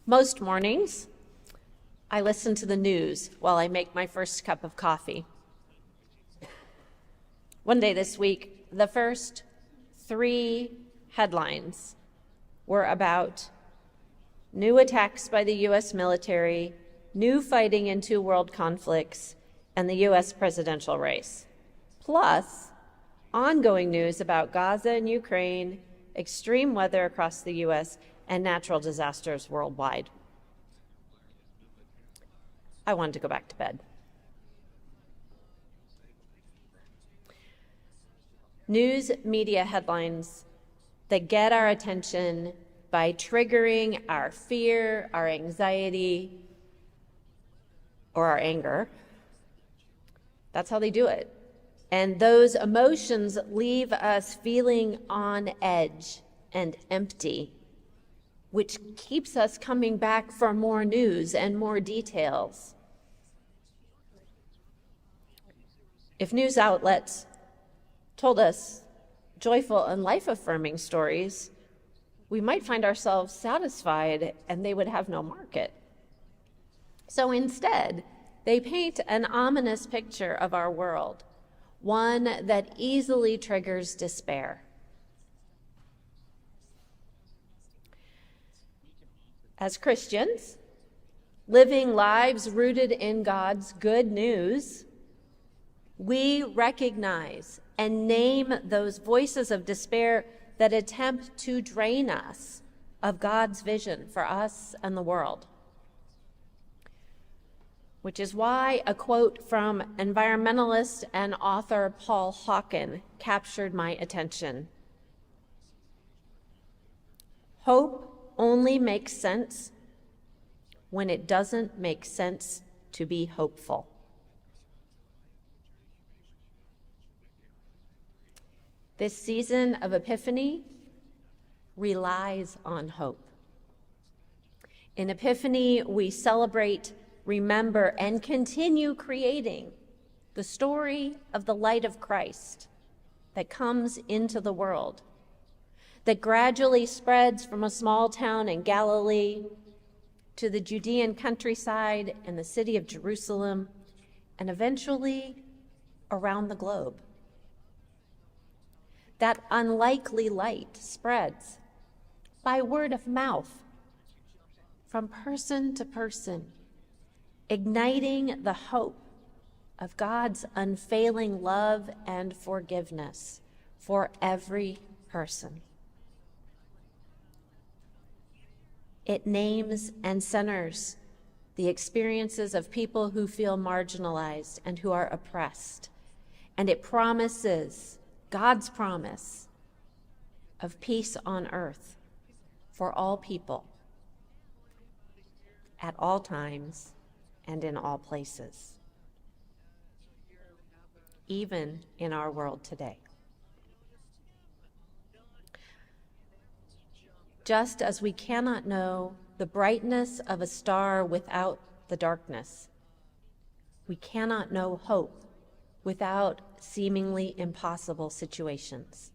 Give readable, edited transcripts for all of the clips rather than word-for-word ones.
Most mornings, I listen to the news while I make my first cup of coffee. One day this week, the first 3 headlines were about new attacks by the U.S. military, new fighting in 2 world conflicts, and the U.S. presidential race, plus ongoing news about Gaza and Ukraine, extreme weather across the U.S., and natural disasters worldwide. I wanted to go back to bed. News media headlines that get our attention by triggering our fear, our anxiety, or our anger. That's how they do it. And those emotions leave us feeling on edge and empty, which keeps us coming back for more news and more details. If news outlets told us joyful and life-affirming stories, we might find ourselves satisfied and they would have no market. So instead, they paint an ominous picture of our world, one that easily triggers despair. As Christians, living lives rooted in God's good news, we recognize and name those voices of despair that attempt to drain us of God's vision for us and the world. Which is why a quote from environmentalist and author Paul Hawken captured my attention. Hope only makes sense when it doesn't make sense to be hopeful. This season of Epiphany relies on hope. In Epiphany, we celebrate, remember, and continue creating the story of the light of Christ that comes into the world, that gradually spreads from a small town in Galilee to the Judean countryside and the city of Jerusalem, and eventually around the globe. That unlikely light spreads by word of mouth, from person to person, igniting the hope of God's unfailing love and forgiveness for every person. It names and centers the experiences of people who feel marginalized and who are oppressed. And it promises God's promise of peace on earth for all people, at all times and in all places, even in our world today. Just as we cannot know the brightness of a star without the darkness, we cannot know hope without seemingly impossible situations.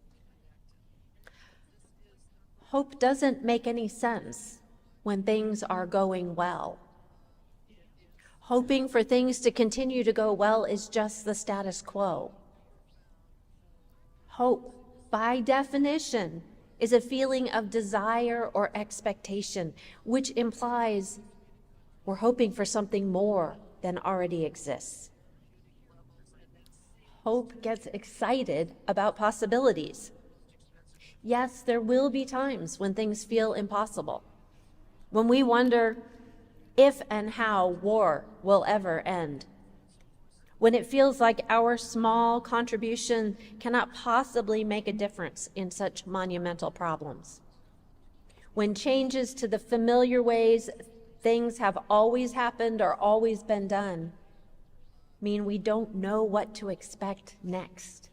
Hope doesn't make any sense when things are going well. Hoping for things to continue to go well is just the status quo. Hope, by definition, is a feeling of desire or expectation, which implies we're hoping for something more than already exists. Hope gets excited about possibilities. Yes, there will be times when things feel impossible, when we wonder if and how war will ever end, when it feels like our small contribution cannot possibly make a difference in such monumental problems, when changes to the familiar ways things have always happened or always been done mean we don't know what to expect next.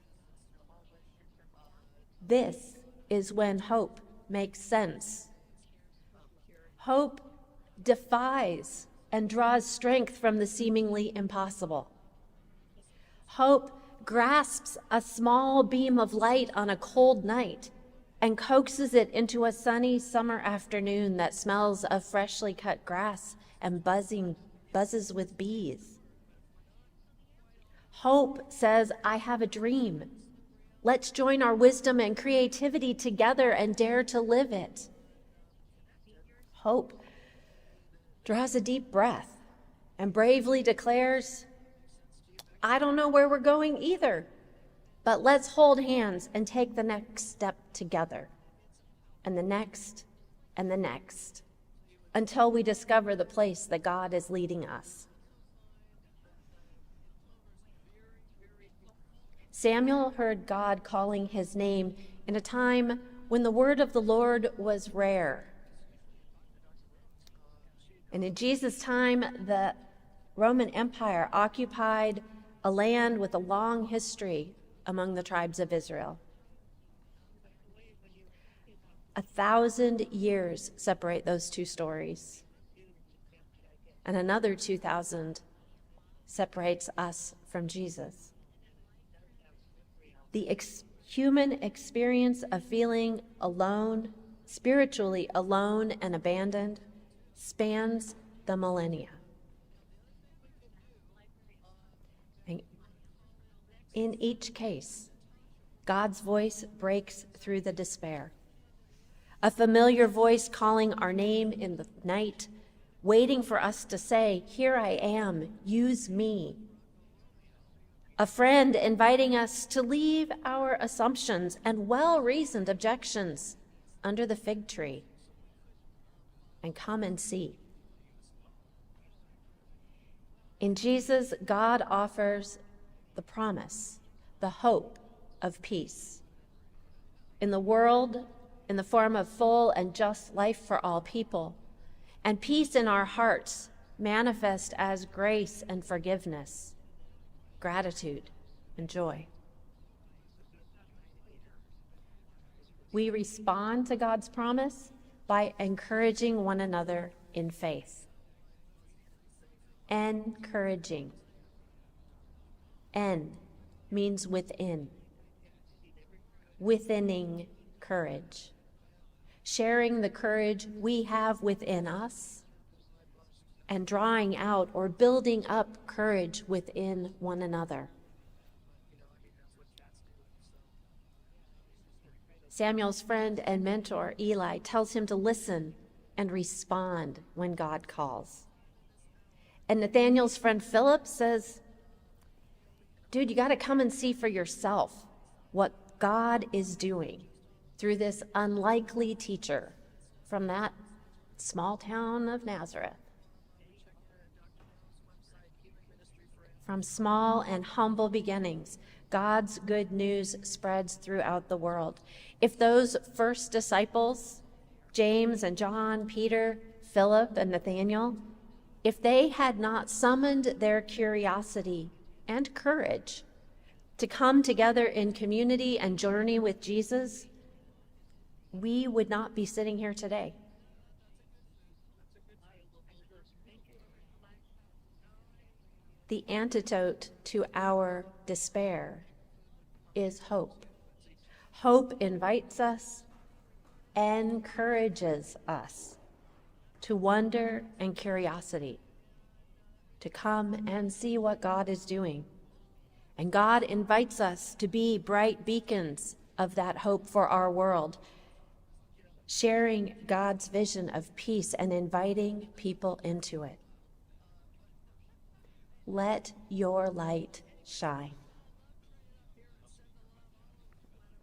This is when hope makes sense. Hope defies and draws strength from the seemingly impossible. Hope grasps a small beam of light on a cold night and coaxes it into a sunny summer afternoon that smells of freshly cut grass and buzzes with bees. Hope says, I have a dream. Let's join our wisdom and creativity together and dare to live it. Hope draws a deep breath and bravely declares, I don't know where we're going either, but let's hold hands and take the next step together, and the next, and the next, until we discover the place that God is leading us. Samuel heard God calling his name in a time when the word of the Lord was rare. And in Jesus' time, the Roman Empire occupied a land with a long history among the tribes of Israel. 1,000 years separate those two stories, and another 2,000 separates us from Jesus. The human experience of feeling alone, spiritually alone and abandoned, spans the millennia. And in each case, God's voice breaks through the despair. A familiar voice calling our name in the night, waiting for us to say, here I am, use me. A friend inviting us to leave our assumptions and well-reasoned objections under the fig tree and come and see. In Jesus, God offers the promise, the hope of peace. In the world, in the form of full and just life for all people, and peace in our hearts manifest as grace and forgiveness, gratitude and joy. We respond to God's promise by encouraging one another in faith. Encouraging. En means within. Withining courage. Sharing the courage we have within us and drawing out or building up courage within one another. Samuel's friend and mentor, Eli, tells him to listen and respond when God calls. And Nathaniel's friend Philip says, dude, you got to come and see for yourself what God is doing through this unlikely teacher from that small town of Nazareth. From small and humble beginnings, God's good news spreads throughout the world. If those first disciples, James and John, Peter, Philip, and Nathaniel, if they had not summoned their curiosity and courage to come together in community and journey with Jesus, we would not be sitting here today. The antidote to our despair is hope. Hope invites us, encourages us to wonder and curiosity, to come and see what God is doing. And God invites us to be bright beacons of that hope for our world, sharing God's vision of peace and inviting people into it. Let your light shine.